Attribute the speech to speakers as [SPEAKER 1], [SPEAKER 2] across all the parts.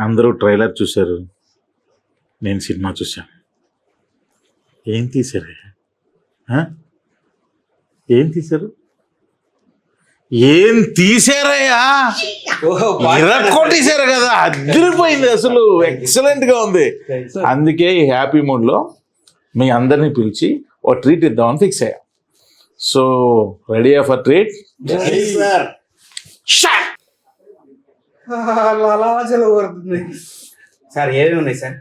[SPEAKER 1] అందరూ ట్రైలర్ చూశారు, నేను సినిమా చూశాను. ఏం తీశారు? ఏం తీశారు? ఏం తీశారయ్యా? ఇరక్కొట్టేశారు కదా, అదిరిపోయింది అసలు, ఎక్సలెంట్గా ఉంది. అందుకే ఈ హ్యాపీ మూడ్లో మీ అందరినీ పిలిచి ఓ ట్రీట్ ఇద్దామని ఫిక్స్ అయ్యా. So ready for treat?
[SPEAKER 2] Sir ఏమేమి ఉన్నాయి sir?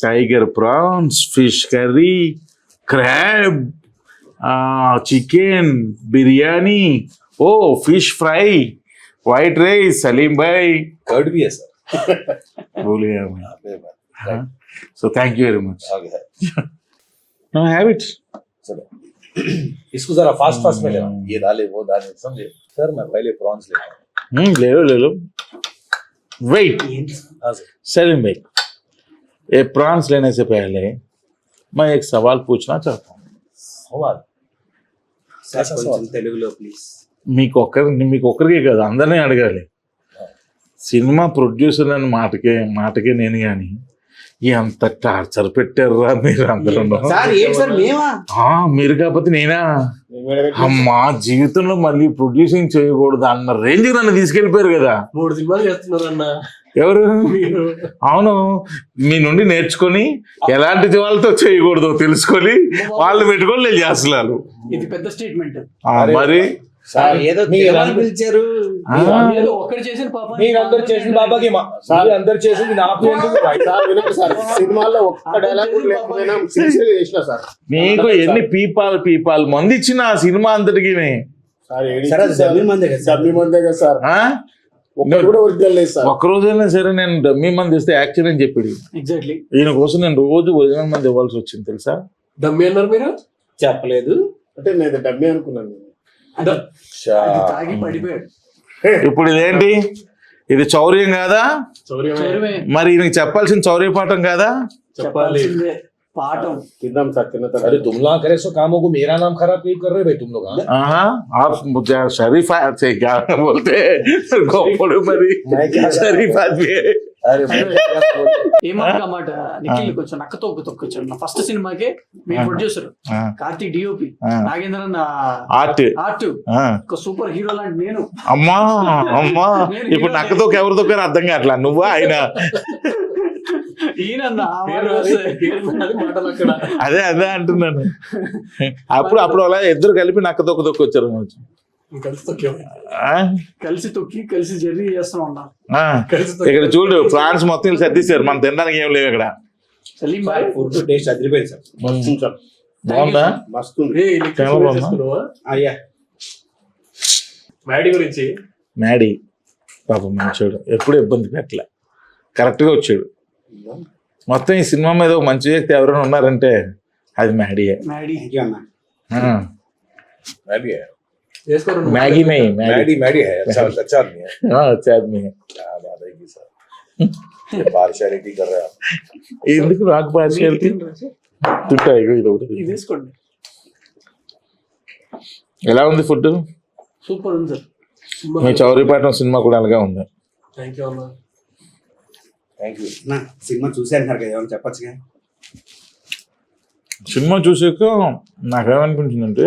[SPEAKER 1] Tiger prawns, fish curry, crab, chicken biryani, ఓ fish fry, white rice, Salim bhai,
[SPEAKER 2] curd भी है सर.
[SPEAKER 1] भूल गया मैं. So thank you very much. No, have it.
[SPEAKER 2] चलो इसको जरा फास्ट फास्ट में लेना, ये डाले वो डाले, समझे सर? मैं पहले प्रॉन्स लेता हूँ.
[SPEAKER 1] ले लो. Wait, सलीम भाई, ये प्रॉन्स लेने से पहले मैं एक सवाल पूछना चाहता हूँ.
[SPEAKER 2] सवाल? కొంచెం తెలుగులో ప్లీజ్.
[SPEAKER 1] మీకు ఒక్కరికే కదా, అందరినీ అడగాలి. సినిమా ప్రొడ్యూసర్ అని మాటకే నేను కానీ ఎంత టార్చర్ పెట్టారా మీరు అందరూ. మీరు కాకపోతే నేనా? అమ్మా, జీవితంలో మళ్ళీ ప్రొడ్యూసింగ్ చేయకూడదు అన్న రేంజ్ నన్ను తీసుకెళ్ళిపోయారు కదా.
[SPEAKER 3] 3 సినిమాలు చేస్తున్నారన్న.
[SPEAKER 1] ఎవరు? అవును, మీ నుండి నేర్చుకొని ఎలాంటి వాళ్ళతో చేయకూడదు తెలుసుకొని వాళ్ళు పెట్టుకొని నేను చేస్తున్నాను.
[SPEAKER 3] ఇది పెద్ద స్టేట్మెంట్.
[SPEAKER 1] మరి
[SPEAKER 2] ఏదో పిలిచారు,
[SPEAKER 3] ఒక్కడు చేసిన పాప,
[SPEAKER 2] మీరందరూ చేసిన బాబాకి అందరు చేసింది నాకు ఎందుకు?
[SPEAKER 4] సినిమాలో ఒక్క డైలాగ్ లేకపోయినా చేసిన సార్.
[SPEAKER 1] మీకు ఎన్ని పీపాల్ మంది ఇచ్చిన ఆ సినిమా అంతటికి ఒక్కరోజైనా సరే నేను డమ్మీ మంది ఇస్తే యాక్షన్ అని చెప్పాడు.
[SPEAKER 3] ఎగ్జాక్ట్లీ.
[SPEAKER 1] ఈయన కోసం నేను రోజు ఒరిజినల్ మంది ఇవ్వాల్సి వచ్చింది తెలుసా.
[SPEAKER 3] డమ్మీ అన్నారు మీరు?
[SPEAKER 2] చెప్పలేదు
[SPEAKER 4] అంటే నేను డమ్మీ అనుకున్నాను.
[SPEAKER 3] తాగి పడిపోయాడు.
[SPEAKER 1] ఇప్పుడు ఇదేంటి? ఇది చౌర్యం కాదా? మరి ఈయనకి చెప్పాల్సిన చౌర్య పాఠం కాదా?
[SPEAKER 3] చెప్పాలి పాఠం.
[SPEAKER 4] తిందాం సార్, తిన్న తర్వాత.
[SPEAKER 2] अरे तुम लोग करे सो कामों को मेरा नाम खराब क्यों कर रहे भाई तुम लोग?
[SPEAKER 1] आप शरीफ से क्या बोलते गोपड़ू मरी शरीफ आदमी है.
[SPEAKER 3] ఏమాట మాట నిఖిల్ కొంచెం నక్క తొక్కొచ్చాడు. నా ఫస్ట్ సినిమాకే మీ producer Karthik DOP, Nagendran art, ఒక సూపర్ హీరో లాంటి నేను.
[SPEAKER 1] అమ్మా ఇప్పుడు నక్క తొక్క ఎవరు తొక్కారు అర్థం కావట్లా. నువ్వా ఆయన? అదే అంటున్నాను. అప్పుడు అలా ఇద్దరు కలిపి నక్క తొక్కొచ్చారు.
[SPEAKER 3] కలిసి తొక్కి కలిసి జర్నీ చేస్తా ఉన్నా.
[SPEAKER 1] ఇక్కడ చూడు, ఫ్రాన్స్ మొత్తం సర్దిస్తారు, మనం తినడానికి ఏం లేవు ఇక్కడ.
[SPEAKER 3] సలీం భాయ్
[SPEAKER 2] ఫుడ్ టేస్ట్ అదిరిపోయింది సార్.
[SPEAKER 1] బాగుందా?
[SPEAKER 3] మ్యాడీ గురించి.
[SPEAKER 1] మ్యాడీ పాపం మంచోడు, ఎప్పుడు ఇబ్బంది పెట్టలే, కరెక్ట్గా వచ్చాడు. మొత్తం ఈ సినిమా మీద ఒక మంచి వ్యక్తి ఎవరైనా ఉన్నారంటే అది మ్యాడీయే. मैगी में
[SPEAKER 2] मैडी है. अच्छा आदमी है.
[SPEAKER 1] हाँ, अच्छा आदमी है.
[SPEAKER 2] क्या बात है कि सर पार्शियलिटी कर रहे हैं आप.
[SPEAKER 1] ఎందుకు నాకు పార్షియాలిటీ? తింటాయి ఇది ఒకటి.
[SPEAKER 3] ఇది వేసుకోండి.
[SPEAKER 1] ఎలా ఉంది ఫుడ్?
[SPEAKER 3] సూపర్ ఉంది సార్.
[SPEAKER 1] మీ చౌరీపట్నం సినిమా కూడా అలాగే ఉంది.
[SPEAKER 3] థ్యాంక్ యూ అన్న.
[SPEAKER 2] Thank you. నా సినిమా చూసారు కదా, ఏమైనా చెప్పచ్చుగా?
[SPEAKER 1] సినిమా చూసాక నాకేమనిపించిందంటే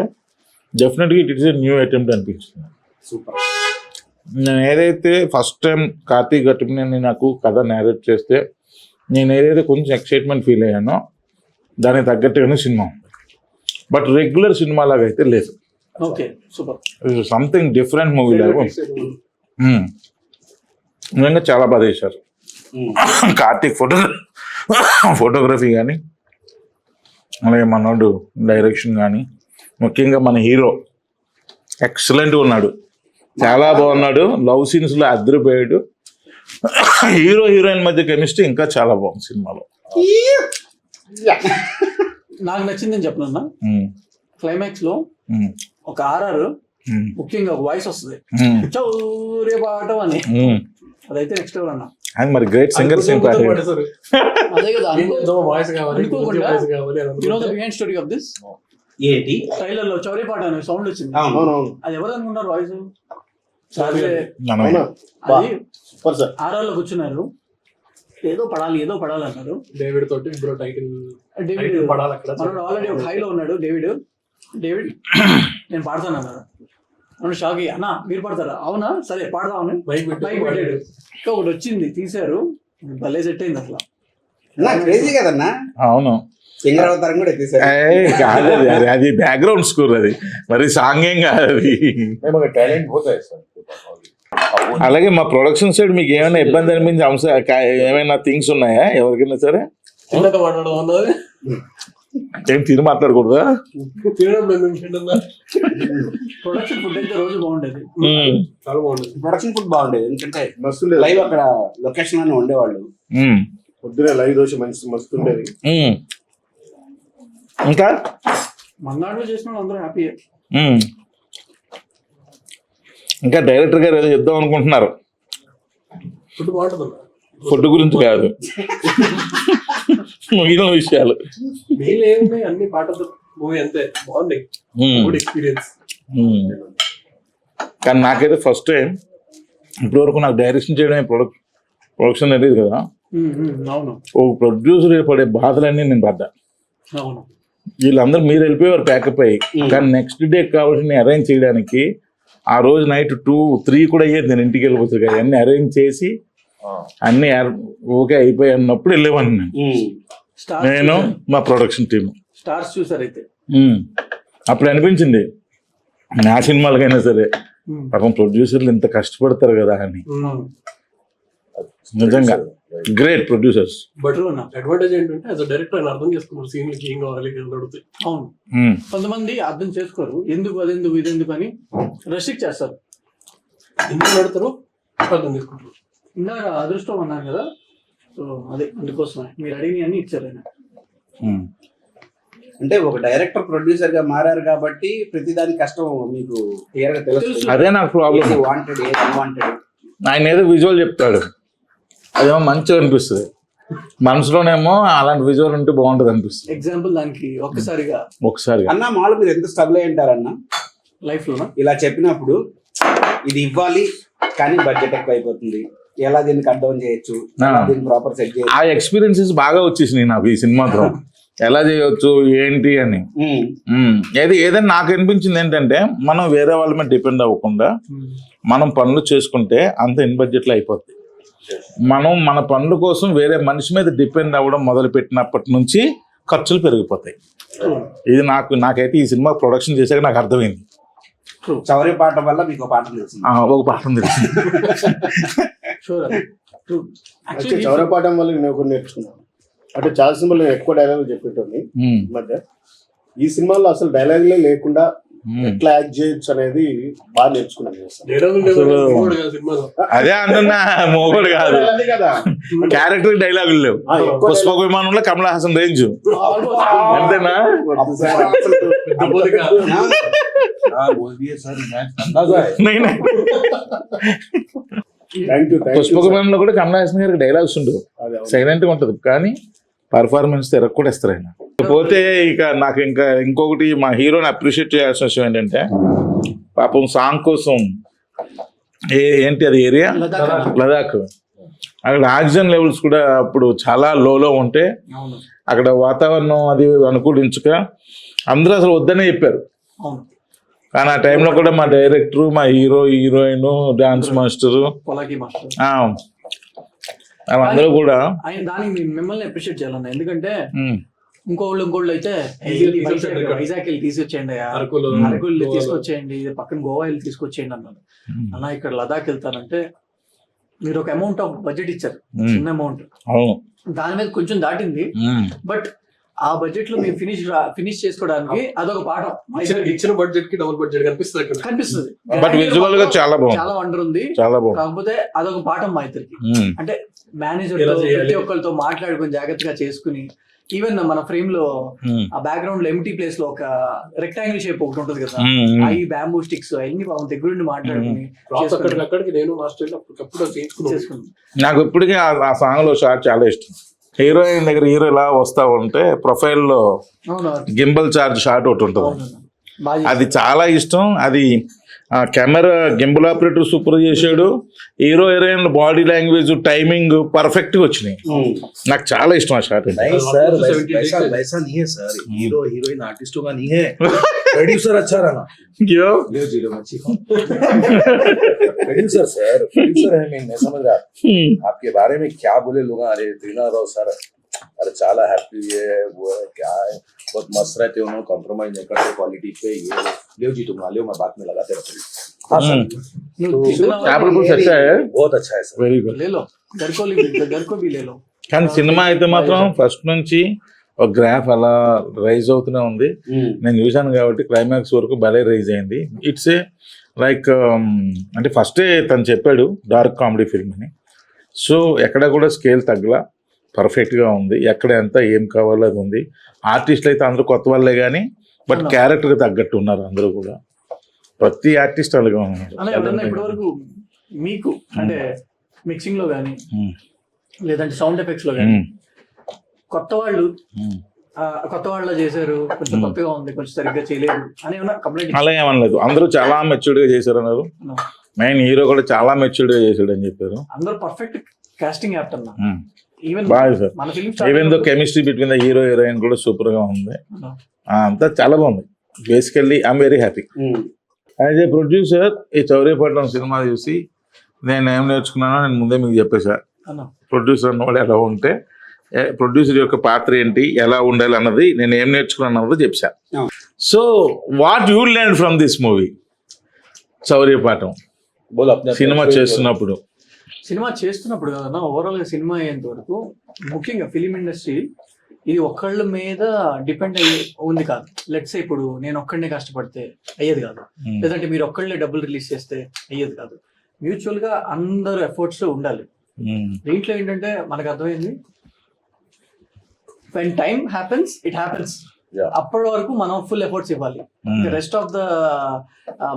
[SPEAKER 1] డెఫినెట్గా it is a new attempt అనిపించింది.
[SPEAKER 2] సూపర్.
[SPEAKER 1] నేను ఏదైతే ఫస్ట్ టైం కార్తీక్ గట్టుని నాకు కథ నేరేట్ చేస్తే నేను ఏదైతే కొంచెం ఎక్సైట్మెంట్ ఫీల్ అయ్యానో దానికి తగ్గట్టుగానే సినిమా ఉంది. బట్ రెగ్యులర్ సినిమా లాగా అయితే లేదు.
[SPEAKER 3] Okay, super.
[SPEAKER 1] Something different movie లాగా నిజంగా చాలా బాగా చేశారు. కార్తీక్ ఫోటోగ్రఫీ కానీ, అలాగే మనోడు డైరెక్షన్ కానీ, ముఖ్యంగా మన హీరో ఎక్సలెంట్గా ఉన్నాడు, చాలా బాగున్నాడు. లవ్ సీన్స్లో అదిరిపోయాడు. హీరో హీరోయిన్ మధ్య కెమిస్ట్రీ ఇంకా చాలా బాగుంది సినిమాలో.
[SPEAKER 3] నాకు నచ్చిందని చెప్పనన్నా, క్లైమాక్స్ లో ఒక ఆర్ఆర్ ముఖ్యంగా ఒక వాయిస్ వస్తుంది, చౌర్య పాఠం అని. అదైతే నెక్స్ట్ లెవెల్ అన్న.
[SPEAKER 1] అది మరి గ్రేట్ సింగర్
[SPEAKER 3] అదే కదా, బిహైండ్ స్టోరీ ఆఫ్ దిస్.
[SPEAKER 2] ఏంటి
[SPEAKER 3] ట్రైలర్ లో చౌర్య పాట అనే సౌండ్ వచ్చింది, అది ఎవరు అనుకున్నారు వాయిస్?
[SPEAKER 1] మనం
[SPEAKER 4] అవునా
[SPEAKER 3] అది
[SPEAKER 4] సూపర్ సార్.
[SPEAKER 3] ఆర్ఆర్లో కూర్చున్నారు, ఏదో పడాలి అన్నారు.
[SPEAKER 5] డేవిడ్ తోటి బ్రో టైటిల్
[SPEAKER 3] డేవిడ్
[SPEAKER 5] పడాలి అక్కడ.
[SPEAKER 3] మనోడు ఆల్రెడీ ఒక హైలో ఉన్నాడు. డేవిడ్ నేను పాడతాను అన్నారు. మనం షాక్ అయ్యి, అన్నా మీరు పాడతారా? అవునా సరే పాడదామని
[SPEAKER 5] బైక్
[SPEAKER 3] బైక్ పెట్టాడు. ఇంకా ఒకటి వచ్చింది తీశారు, భలే సెట్ అయింది అసలు.
[SPEAKER 6] క్రేజీ కదన్నా,
[SPEAKER 1] అవును.
[SPEAKER 6] సింగర్ అవతారం కూడా ఎత్తేసారు.
[SPEAKER 1] కాదు అది బ్యాక్గ్రౌండ్ స్కోర్, అది మరి సాంగ్ ఏం కాదు అది.
[SPEAKER 2] టాలెంట్ పోతాయి సార్.
[SPEAKER 1] అలాగే మా ప్రొడక్షన్ సైడ్ మీకు ఏమైనా ఇబ్బంది అనిపించే ఏమైనా థింగ్స్ ఉన్నాయా ఎవరికైనా సరే?
[SPEAKER 5] ఇందాక మాట్లాడడం అన్నది
[SPEAKER 1] ఏం తిని మాట్లాడకూడదా?
[SPEAKER 5] తినడం మేము
[SPEAKER 3] ప్రొడక్షన్ ఫుడ్ అయితే రోజు బాగుండేది.
[SPEAKER 5] చాలా బాగుంది.
[SPEAKER 6] ప్రొడక్షన్ ఫుడ్ బాగుండేది, ఎందుకంటే
[SPEAKER 4] మస్తు ఉండేది.
[SPEAKER 6] లైవ్ అక్కడ లొకేషన్ లోనే ఉండేవాళ్ళు.
[SPEAKER 4] పొద్దునే లైవ్ దోశ మస్తు ఉండేది.
[SPEAKER 1] ఇంకా
[SPEAKER 3] మన్నాడు చేసిన వాళ్ళు అందరూ హ్యాపీ.
[SPEAKER 1] ఇంకా డైరెక్టర్ గారు ఏదో చెప్దాం అనుకుంటున్నారు.
[SPEAKER 5] ఫుడ్ బాగుంటుంది.
[SPEAKER 1] ఫుడ్ గురించి కాదు, మిగిలిన విషయాలు.
[SPEAKER 5] మెయిన్ ఏమున్నాయి, అన్ని పాటలు మూవీ అంతే బాగుంది. Good experience.
[SPEAKER 1] కానీ నాకైతే ఫస్ట్ టైం ఇప్పటివరకు నాకు డైరెక్షన్ చేయడమే ప్రొడక్షన్ తెలియదు కదా.
[SPEAKER 3] అవును
[SPEAKER 1] ఓ ప్రొడ్యూసర్ పడే బాధలన్నీ నేను పడ్డా.
[SPEAKER 3] అవును.
[SPEAKER 1] వీళ్ళందరూ మీరు వెళ్ళిపోయేవారు ప్యాకప్ అయ్యి, కానీ నెక్స్ట్ డే కావాల్సిన అరేంజ్ చేయడానికి ఆ రోజు నైట్ 2-3 కూడా అయ్యేది. నేను ఇంటికి వెళ్ళిపోతుంది కదా, అన్ని అరేంజ్ చేసి అన్ని ఓకే అయిపోయి అన్నప్పుడు వెళ్ళేవాడిని నేను మా ప్రొడక్షన్ టీమ్.
[SPEAKER 3] స్టార్స్ చూసారైతే
[SPEAKER 1] అప్పుడు అనిపించింది నా సినిమాలకైనా సరే పాపం ప్రొడ్యూసర్లు ఇంత కష్టపడతారు కదా అని. నిజంగా గ్రేట్ ప్రొడ్యూసర్స్.
[SPEAKER 5] బట్ అడ్వాంటేజ్ ఏంటంటే యాజ్ అ డైరెక్టర్ ఆయన అర్థం చేసుకున్నారు సీన్ కి ఏం కావాలి అడుగుతాయి.
[SPEAKER 3] అవును. కొంతమంది అర్థం చేసుకోరు, ఎందుకు అదెందుకు ఇదెందుకు అని రెస్ట్రిక్ట్ చేస్తారు.
[SPEAKER 5] ఎందుకు పెడతారు అర్థం చేసుకుంటారు.
[SPEAKER 3] ఇందాక అదృష్టం అన్నాను కదా, సో అదే అందుకోసమే మీరు అడిగిన అన్ని ఇచ్చారు ఆయన.
[SPEAKER 6] అంటే ఒక డైరెక్టర్ ప్రొడ్యూసర్ గా మారారు కాబట్టి ప్రతి దాని కష్టం మీకు క్లియర్ గా తెలుసు.
[SPEAKER 1] అదే నాకు ప్రాబ్లం.
[SPEAKER 6] వాంటెడ్ ఏది అన్వాంటెడ్.
[SPEAKER 1] ఆయన ఏదో విజువల్ చెప్తాడు, అదేమో మంచిగా అనిపిస్తుంది. మనసులోనేమో అలాంటి విజువల్ ఉంటే బాగుంటుంది అనిపిస్తుంది.
[SPEAKER 3] ఎగ్జాంపుల్ దానికి
[SPEAKER 1] ఒకసారి
[SPEAKER 6] అన్న మామూలు మీరు ఎంత స్ట్రగుల్ అయి ఉంటారన్న
[SPEAKER 3] లైఫ్ లో
[SPEAKER 6] ఇలా చెప్పినప్పుడు, ఇది ఇవ్వాలి కానీ బడ్జెట్ ఎక్కువ అయిపోతుంది, ఎలా దీన్ని కట్ డౌన్ చేయొచ్చు, ఎలా దీన్ని ప్రాపర్ సెట్ చేయొచ్చు,
[SPEAKER 1] ఆ ఎక్స్పీరియన్సెస్ బాగా వచ్చేసినాయి నాకు ఈ సినిమాతో. ఎలా చేయొచ్చు ఏంటి అని. ఏదైనా నాకు అనిపించింది ఏంటంటే, మనం వేరే వాళ్ళ మీద డిపెండ్ అవ్వకుండా మనం పనులు చేసుకుంటే అంత ఇన్ బడ్జెట్లో అయిపోతుంది. మనం మన పనుల కోసం వేరే మనిషి మీద డిపెండ్ అవ్వడం మొదలు పెట్టినప్పటి నుంచి ఖర్చులు పెరిగిపోతాయి. ఇది నాకైతే ఈ సినిమా ప్రొడక్షన్ చేశాక నాకు అర్థమైంది.
[SPEAKER 6] చౌరీ పాట వల్ల మీకు ఒక పాఠం తెలిసింది.
[SPEAKER 1] ఒక పాఠం తెలిసింది.
[SPEAKER 4] చౌరపాఠం వల్ల నేను ఒకటి నేర్చుకున్నాను. అంటే చాలా సినిమాలు నేను ఎక్కువ డైలాగులు చెప్పేటోని మధ్య, ఈ సినిమాలో అసలు డైలాగులే లేకుండా ఎట్లా యాక్ట్ చేయొచ్చు అనేది బాగా నేర్చుకున్నాను.
[SPEAKER 1] అదే అంటున్నా, మోగోడు కాదు
[SPEAKER 4] కదా,
[SPEAKER 1] క్యారెక్టర్ డైలాగులు లేవు. పుష్పక విమానంలో కమల్ హాసన్ రేంజ్ అంతేనా? పుష్పక విమానంలో కూడా కమల్ హాసన్ గారికి డైలాగ్స్ ఉండవు, సైలెంట్ గా ఉంటది, కానీ పర్ఫార్మెన్స్ తెరకు కూడా ఇస్తారు ఆయన. పోతే ఇక నాకు ఇంకొకటి మా హీరోని అప్రిషియేట్ చేయాల్సిన విషయం ఏంటంటే, పాపం సాంగ్ కోసం ఏంటి అది ఏరియా లదాఖ్, అక్కడ ఆక్సిజన్ లెవెల్స్ కూడా అప్పుడు చాలా లోలో ఉంటే అక్కడ వాతావరణం అది అనుకూలించక అందరూ అసలు వద్దనే చెప్పారు. కానీ ఆ టైంలో కూడా మా డైరెక్టర్, మా హీరోయిన్, డాన్స్ మాస్టర్ అందరూ కూడా
[SPEAKER 3] దానికి మిమ్మల్ని అప్రిషియేట్ చేయాలన్నా. ఎందుకంటే ఇంకోళ్ళు అయితే వైజాగ్ వెళ్ళి తీసుకొచ్చేయండి, అరకులు తీసుకొచ్చేయండి, పక్కన గోవా వెళ్ళి తీసుకొచ్చేయండి అన్నారు. అన్న ఇక్కడ లదాఖ్ వెళ్తానంటే మీరు ఒక అమౌంట్ ఆఫ్ బడ్జెట్ ఇచ్చారు, చిన్న అమౌంట్, దాని మీద కొంచెం దాటింది. బట్ ఆ బడ్జెట్ లో మీరు ఫినిష్ చేసుకోవడానికి అదొక పాఠం.
[SPEAKER 5] ఇచ్చిన బడ్జెట్ కి డబుల్ బడ్జెట్ కనిపిస్తుంది.
[SPEAKER 1] బట్ విజువల్ గా చాలా బాగుంది,
[SPEAKER 3] చాలా వండర్ ఉంది. కాకపోతే అదొక పాఠం మా ఇద్దరికి. అంటే మేనేజర్ ప్రతి ఒక్కరితో మాట్లాడుకుని జాగ్రత్తగా చేసుకుని, ఈవెన్ మన ఫ్రేమ్ లో ఆ బ్యాక్గ్రౌండ్ లో ఎంటీ ప్లేస్ లో ఒక రెక్టాంగిల్ షేప్ ఒకటి ఉంటుంది కదా, అవి బ్యాంబూ స్టిక్స్ అన్ని దగ్గర నుండి మాట్లాడుకుని
[SPEAKER 1] నాకు ఇప్పటికీ ఆ సాంగ్ లో షాట్ చాలా ఇష్టం. హీరోయిన్ దగ్గర హీరో ఇలా వస్తా ఉంటే ప్రొఫైల్ లో గింబల్ చార్జ్ షాట్ ఒకటి ఉంటుంది, అది చాలా ఇష్టం. అది ఆ కెమెరా గింబుల్ ఆపరేటర్ సూపర్ చేశాడు, hero heroine body language timing perfect గా వచ్చినాయి. నాకు చాలా ఇష్టం ఆ షాట్.
[SPEAKER 2] नहीं सर, वैसा वैसा नहीं है सर, हीरो हीरोइन आर्टिस्टों का नहीं है, प्रोड्यूसर अच्छा रहना।
[SPEAKER 1] क्यों?
[SPEAKER 2] ले जीरो मच्छी प्रोड्यूसर सर, प्रोड्यूसर है, मैं समझ रहा आपके बारे में क्या बोले लोग, अरे त्रिना राव सर अरे చాలా హ్యాపీ है, वो है क्या है, बहुत मस्त रहते उन्होंने, कॉम्प्रोमाइज नहीं करते क्वालिटी पे, ये ले जी तुम ले, मैं बात में लगाते रहता हूँ। हाँ सर,
[SPEAKER 1] చేపల పులుసు अच्छा है,
[SPEAKER 2] बहुत अच्छा है सर।
[SPEAKER 1] Very good.
[SPEAKER 3] ले लो घर को भी ले लो.
[SPEAKER 1] కానీ సినిమా అయితే మాత్రం ఫస్ట్ నుంచి ఒక గ్రాఫ్ అలా రైజ్ అవుతూనే ఉంది. నేను చూశాను కాబట్టి క్లైమాక్స్ వరకు భలే రైజ్ అయింది. ఇట్స్ ఏ లైక్ అంటే ఫస్టే తను చెప్పాడు డార్క్ కామెడీ ఫిల్మ్ అని. సో ఎక్కడ కూడా స్కేల్ తగ్గలా, పర్ఫెక్ట్గా ఉంది. ఎక్కడ ఎంత ఏం కావాలో అది ఉంది. ఆర్టిస్టులు అయితే అందరూ కొత్త వాళ్ళే కానీ బట్ క్యారెక్టర్కి తగ్గట్టు ఉన్నారు అందరూ కూడా. ప్రతి ఆర్టిస్ట్ అలాగే
[SPEAKER 3] అలా ఎవరన్నా ఇప్పటి
[SPEAKER 1] ఉన్నారు.
[SPEAKER 3] వరకు మీకు అంటే మిక్సింగ్ లో కానీ లేదంటే సౌండ్ ఎఫెక్ట్స్ లో కానీ కొత్త వాళ్ళు చేశారు, కొంచెం కొత్తగా ఉంది, కొంచెం సరిగ్గా చేయలేదు అని ఏమన్నా కంప్లైంట్?
[SPEAKER 1] అలా ఏమనలేదు, అందరూ చాలా మెచ్యూర్డ్గా చేశారు అన్నారు. మెయిన్ హీరో కూడా చాలా మెచ్యూర్డ్గా చేశాడు అని చెప్పారు.
[SPEAKER 3] అందరూ పర్ఫెక్ట్ కాస్టింగ్ యాక్ట్ అన్న. ఈవెన్
[SPEAKER 1] బాగా సార్,
[SPEAKER 3] మన
[SPEAKER 1] even though chemistry between the hero heroine కూడా సూపర్ గా ఉంది. అంతా చాలా బాగుంది. Basically I'm very happy. As a producer ఈ చౌర్యపట్నం సినిమా చూసి నేను ఏం నేర్చుకున్నానో నేను ముందే మీకు చెప్పేసా. ప్రొడ్యూసర్ అన్నవాడు ఎలా ఉంటే, ప్రొడ్యూసర్ యొక్క పాత్ర ఏంటి, ఎలా ఉండాలి అన్నది నేను ఏం నేర్చుకున్నాను అన్నది చెప్పా. So what you learn from this movie Chauryapaatam
[SPEAKER 2] बोलो अपने
[SPEAKER 1] సినిమా చేస్తున్నప్పుడు?
[SPEAKER 3] కదన్నా, ఓవరాల్ గా సినిమా అయ్యేంత వరకు ముఖ్యంగా ఫిలిం ఇండస్ట్రీ ఇది ఒక్కళ్ళ మీద డిపెండ్ అయ్యి ఉంది కాదు. లెట్స్ ఇప్పుడు నేను ఒక్కడనే కష్టపడితే అయ్యేది కాదు, లేదంటే మీరు ఒక్కళ్ళే డబ్బులు రిలీజ్ చేస్తే అయ్యేది కాదు. మ్యూచువల్ గా అందరు ఎఫర్ట్స్ ఉండాలి. దీంట్లో ఏంటంటే మనకు అర్థమైంది, when time happens it happens. అప్పటి వరకు మనం ఫుల్ ఎఫర్ట్స్ ఇవ్వాలి. రెస్ట్ ఆఫ్ ద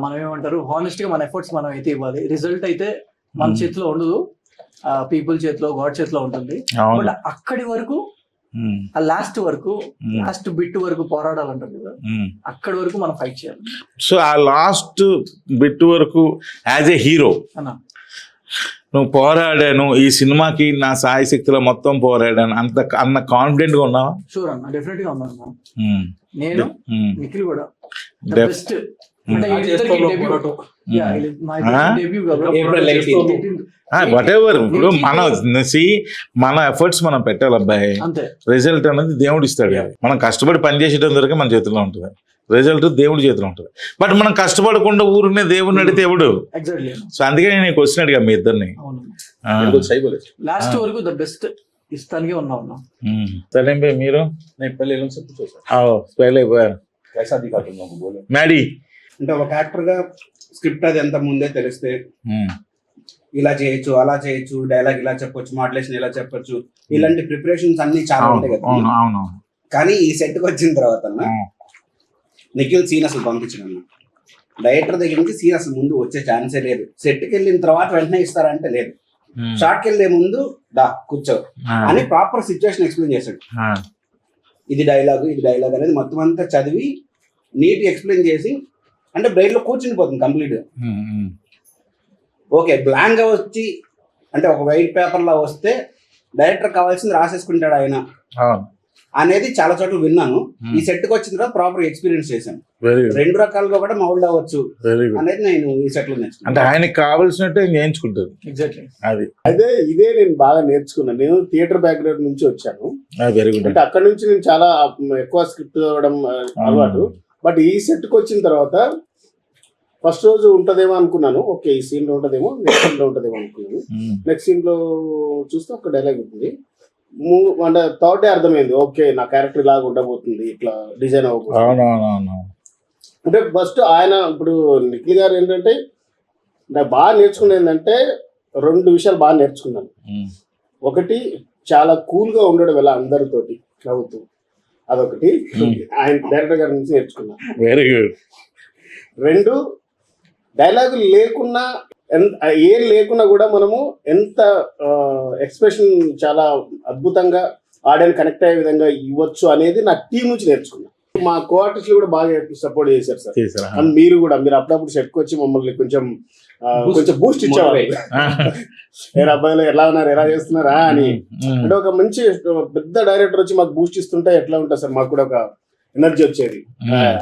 [SPEAKER 3] మనం ఏమంటారు హానెస్ట్ గా మన ఎఫర్ట్స్ మనం అయితే ఇవ్వాలి. రిజల్ట్ అయితే మన చేతిలో ఉండదు, పీపుల్ చేతిలో, గాడ్ చేతిలో ఉంటుంది. బట్ అక్కడి వరకు, ఆ లాస్ట్ బిట్ వరకు పోరాడాలంటారు కదా, అక్కడి వరకు మనం ఫైట్ చేయాలి.
[SPEAKER 1] సో ఆ లాస్ట్ బిట్ వరకు యాజ్ ఏ హీరో
[SPEAKER 3] అన్నా
[SPEAKER 1] నువ్వు పోరాడాను, ఈ సినిమాకి నా సాయి శక్తిలో మొత్తం పోరాడాను అన్న కాన్ఫిడెంట్ గా ఉన్నావా?
[SPEAKER 3] షూర్ అన్న, డెఫినెట్ గా ఉన్నాను. నేను నిఖిల్ కూడా బెస్ట్.
[SPEAKER 1] వాట్ ఎవర్, ఇప్పుడు మన ఎఫర్ట్స్ మనం పెట్టాలి అబ్బాయి. రిజల్ట్ అనేది దేవుడు ఇస్తాడు. మనం కష్టపడి పనిచేసేటం వరకు మన చేతిలో ఉంటుంది, రిజల్ట్ దేవుడి చేతిలో ఉంటుంది. బట్ మనం కష్టపడకుండా ఊరునే దేవుడిని అడిగితే ఎవడు? సో అందుకే నేను క్వశ్చన్ అడిగా మీ ఇద్దరిని.
[SPEAKER 3] లాస్ట్ వరకు ద బెస్ట్ ఇస్తానికి ఉన్నాం.
[SPEAKER 1] సరే మీరు మ్యాడీ
[SPEAKER 6] అంటే ఒక యాక్టర్ గా స్క్రిప్ట్ అది ఎంత ముందే తెలిస్తే ఇలా చేయొచ్చు, అలా చేయొచ్చు, డైలాగ్ ఇలా చెప్పొచ్చు, మాడ్యులేషన్ ఇలా చెప్పొచ్చు, ఇలాంటి ప్రిపరేషన్స్ అన్ని చాలా ఉంటాయి కదా. కానీ ఈ సెట్ కి వచ్చిన తర్వాత నిఖిల్ సీన్ అసలు పంపించిన డైరెక్టర్ దగ్గర నుంచి సీన్ అసలు ముందు వచ్చే ఛాన్సే లేదు. సెట్ కి వెళ్ళిన తర్వాత వెంటనే ఇస్తారంటే లేదు. షార్ట్ కి వెళ్లే ముందు దా కూర్చో అని ప్రాపర్ సిచ్యువేషన్ ఎక్స్ప్లెయిన్ చేశాడు. ఇది డైలాగ్ అనేది మొత్తం అంతా చదివి నీట్ ఎక్స్ప్లెయిన్ చేసి, అంటే బ్రెయిన్ లో కూర్చుని పోతుంది కంప్లీట్ గా. ఓకే, బ్లాంక్ గా వచ్చి అంటే ఒక వైట్ పేపర్ లా వస్తే డైరెక్టర్ కావాల్సింది రాసేసుకుంటాడు ఆయన అనేది చాలా చోట్ల విన్నాను. ఈ సెట్ కి వచ్చిన తర్వాత ప్రాపర్ ఎక్స్పీరియన్స్ చేశాను. రెండు రకాలుగా కూడా మౌల్డ్ అవ్వచ్చు అనేది నేను ఈ సెట్ లో నేర్చుకున్నాను.
[SPEAKER 1] అంటే ఆయనకి కావాల్సినట్టే నేర్చుకుంటారు.
[SPEAKER 3] ఎగ్జాక్ట్లీ
[SPEAKER 1] అది
[SPEAKER 4] అదే ఇదే నేను బాగా నేర్చుకున్నాను. నేను థియేటర్ బ్యాక్గ్రౌండ్ నుంచి వచ్చాను.
[SPEAKER 1] Very good.
[SPEAKER 4] అంటే అక్కడ నుంచి నేను చాలా ఎక్కువ స్క్రిప్ట్ చదవడం అలవాటు. బట్ ఈ సెట్ కి వచ్చిన తర్వాత ఫస్ట్ రోజు ఉంటదేమో అనుకున్నాను, ఓకే ఈ సీన్ లో ఉంటదేమో, నెక్స్ట్ సీన్ లో ఉంటదేమో అనుకున్నాను. నెక్స్ట్ సీన్ లో చూస్తే ఒక డైలాగ్ ఉంటుంది. అంటే థర్డ్ డే అర్థమైంది, ఓకే నా క్యారెక్టర్ ఇలాగ ఉండబోతుంది, ఇట్లా డిజైన్ అవ్వబోతుంది. అంటే ఫస్ట్ ఆయన ఇప్పుడు నిఖిల్ గారు ఏంటంటే నాకు బాగా నేర్చుకునేది ఏంటంటే 2 విషయాలు బాగా నేర్చుకున్నాను. ఒకటి చాలా కూల్ గా ఉండడం ఎలా అందరితోటి నవ్వుతూ, అదొకటి ఆయన డైరెక్టర్ గారి నుంచి నేర్చుకున్నాను.
[SPEAKER 1] Very good.
[SPEAKER 4] 2 డైలాగులు లేకున్నా ఏం లేకున్నా కూడా మనము ఎంత ఎక్స్ప్రెషన్ చాలా అద్భుతంగా ఆడియన్స్ కనెక్ట్ అయ్యే విధంగా ఇవ్వచ్చు అనేది నా టీం నుంచి నేర్చుకున్నా. మా కోఆర్టిస్ట్ కూడా బాగా సపోర్ట్ చేశారు సార్.
[SPEAKER 1] చేశారా?
[SPEAKER 4] అండ్ మీరు అప్పుడప్పుడు సెట్కి వచ్చి మమ్మల్ని కొంచెం బూస్ట్ ఇచ్చేవారు. ఏ అబ్బాయిలు ఎలా ఉన్నారు, ఎలా చేస్తున్నారా అని. అంటే ఒక మంచి పెద్ద డైరెక్టర్ వచ్చి మాకు బూస్ట్ ఇస్తుంటే ఎట్లా ఉంటుంది సార్, మాకు కూడా ఒక ఎనర్జీ వచ్చేది.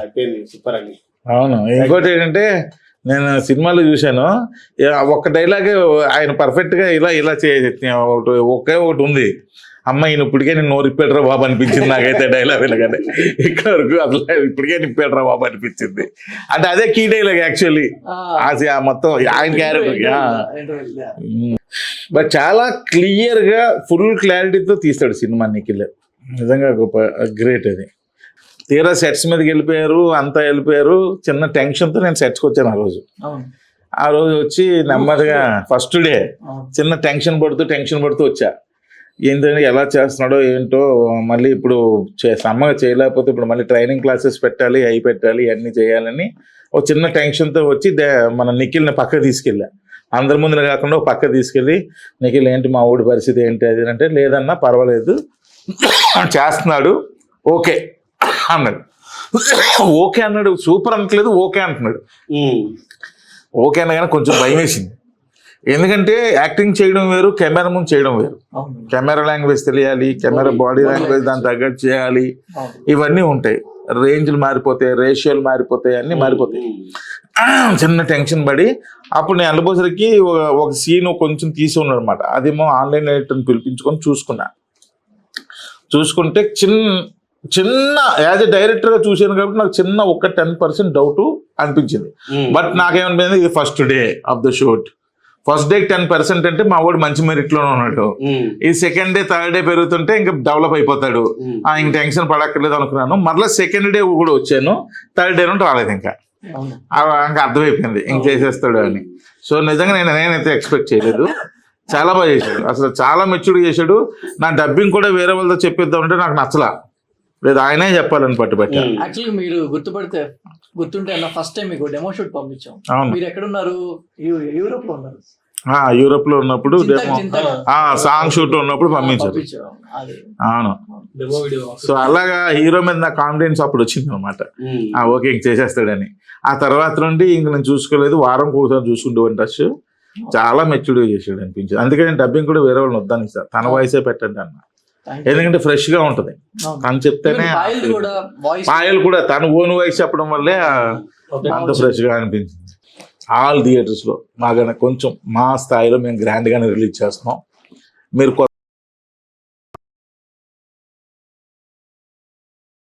[SPEAKER 4] అయిపోయింది సూపర్ అని.
[SPEAKER 1] అవును. ఇంకోటి ఏంటంటే నేను సినిమాలో చూశాను, ఒక్క డైలాగ్ ఆయన పర్ఫెక్ట్ గా ఇలా ఇలా ఒకే ఒకటి ఉంది, అమ్మ ఈయన ఇప్పటికే నేను నోరు ఇప్పేటరా బాబు అనిపించింది నాకైతే డైలాగ్ వినగానే. ఇక్కడ వరకు అసలు ఇప్పటికే నిప్పేటరా బాబు అనిపించింది. అంటే అదే కీ డైలాగ్ యాక్చువల్లీ మొత్తం ఆయన క్యారెక్టర్. బట్ చాలా క్లియర్ గా ఫుల్ క్లారిటీతో తీస్తాడు సినిమా నిఖిల్. నిజంగా గొప్ప గ్రేట్ అది. తీరా సెట్స్ మీదకి వెళ్ళిపోయారు, అంతా వెళ్ళిపోయారు. చిన్న టెన్షన్తో నేను సెట్స్కి వచ్చాను ఆ రోజు వచ్చి నెమ్మదిగా ఫస్ట్ డే చిన్న టెన్షన్ పడుతూ వచ్చా. ఏంటంటే ఎలా చేస్తున్నాడో ఏంటో, మళ్ళీ ఇప్పుడు సమ్మగా చేయలేకపోతే ఇప్పుడు మళ్ళీ ట్రైనింగ్ క్లాసెస్ పెట్టాలి, అవి పెట్టాలి, అన్నీ చేయాలని ఒక చిన్న టెన్షన్తో వచ్చి మన నిఖిల్ని పక్క తీసుకెళ్ళా. అందరి ముందున కాకుండా ఒక పక్క తీసుకెళ్ళి, నిఖిల్ ఏంటి మా ఊడి పరిస్థితి ఏంటి అది అంటే, లేదన్నా పర్వాలేదు చేస్తున్నాడు ఓకే అన్నాడు. ఓకే అన్నాడు, సూపర్ అనట్లేదు, ఓకే అంటున్నాడు. ఓకే అన్న కానీ కొంచెం భయం వేసింది. ఎందుకంటే యాక్టింగ్ చేయడం వేరు, కెమెరా ముందు చేయడం వేరు. కెమెరా లాంగ్వేజ్ తెలియాలి, కెమెరా బాడీ లాంగ్వేజ్ దాని తగ్గట్టు చేయాలి, ఇవన్నీ ఉంటాయి. రేంజ్లు మారిపోతాయి, రేషియోలు మారిపోతాయి, అన్నీ మారిపోతాయి. చిన్న టెన్షన్ పడి అప్పుడు నేను అనుభవసరికి ఒక సీన్ కొంచెం తీసి ఉన్నాడు అనమాట. అదేమో ఆన్లైన్ ఎడిటర్ని పిలిపించుకొని చూసుకుంటే చిన్న యాజ్ ఎ డైరెక్టర్ గా చూసాను కాబట్టి నాకు చిన్న ఒక 10% డౌట్ అనిపించింది. బట్ నాకేమనిపించింది, ఇది first day of the shoot, first day 10% అంటే మా వాడు మంచి మెరిట్ లోనే ఉన్నాడు. ఈ సెకండ్ డే థర్డ్ డే పెరుగుతుంటే ఇంకా డెవలప్ అయిపోతాడు, ఇంక టెన్షన్ పడక్కర్లేదు అనుకున్నాను. మరలా సెకండ్ డే కూడా వచ్చాను, థర్డ్ డే నుండి రాలేదు. ఇంకా అర్థమైపోయింది ఇంక చేసేస్తాడు అని. సో నిజంగా నేనైతే ఎక్స్పెక్ట్ చేయలేదు. చాలా బాగా చేశాడు, అసలు చాలా మెచ్యూర్డ్ చేశాడు. నా డబ్బింగ్ కూడా వేరే వాళ్ళతో చెప్పిద్దామంటే నాకు నచ్చలా, లేదు ఆయనే చెప్పాలని పట్టుబట్టా.
[SPEAKER 3] యాక్చువల్లీ మీరు గుర్తుంటే ఫస్ట్ టైం మీకు డెమో షూట్ పంపించాం. మీరు ఎక్కడున్నారు? యూరోప్ లో ఉన్నారు.
[SPEAKER 1] యూరోప్ లో ఉన్నప్పుడు సాంగ్ షూట్ ఉన్నప్పుడు పంపించారు. అవును. సో అలాగా హీరో మీద నా కాన్ఫిడెన్స్ అప్పుడు వచ్చింది అనమాట. ఓకే ఇంక చేసేస్తాడని. ఆ తర్వాత నుండి ఇంక నేను చూసుకోలేదు, వారం ఒకసారి చూసుకుంటూ టచ్. చాలా మెచ్యూర్డ్గా చేసాడు అనిపించింది. అందుకే నేను డబ్బింగ్ కూడా వేరే వాళ్ళని వద్దాను సార్, తన వాయిసే పెట్టండి అన్న. ఎందుకంటే ఫ్రెష్ గా ఉంటది తను చెప్తేనే. పాయల్ కూడా తన ఓన్ వాయిస్ చెప్పడం వల్లే అంత ఫ్రెష్ గా అనిపించింది. ఆల్ థియేటర్స్ లో మాకు కొంచెం మా స్థాయిలో మేము గ్రాండ్ గానే రిలీజ్ చేస్తున్నాం. మీరు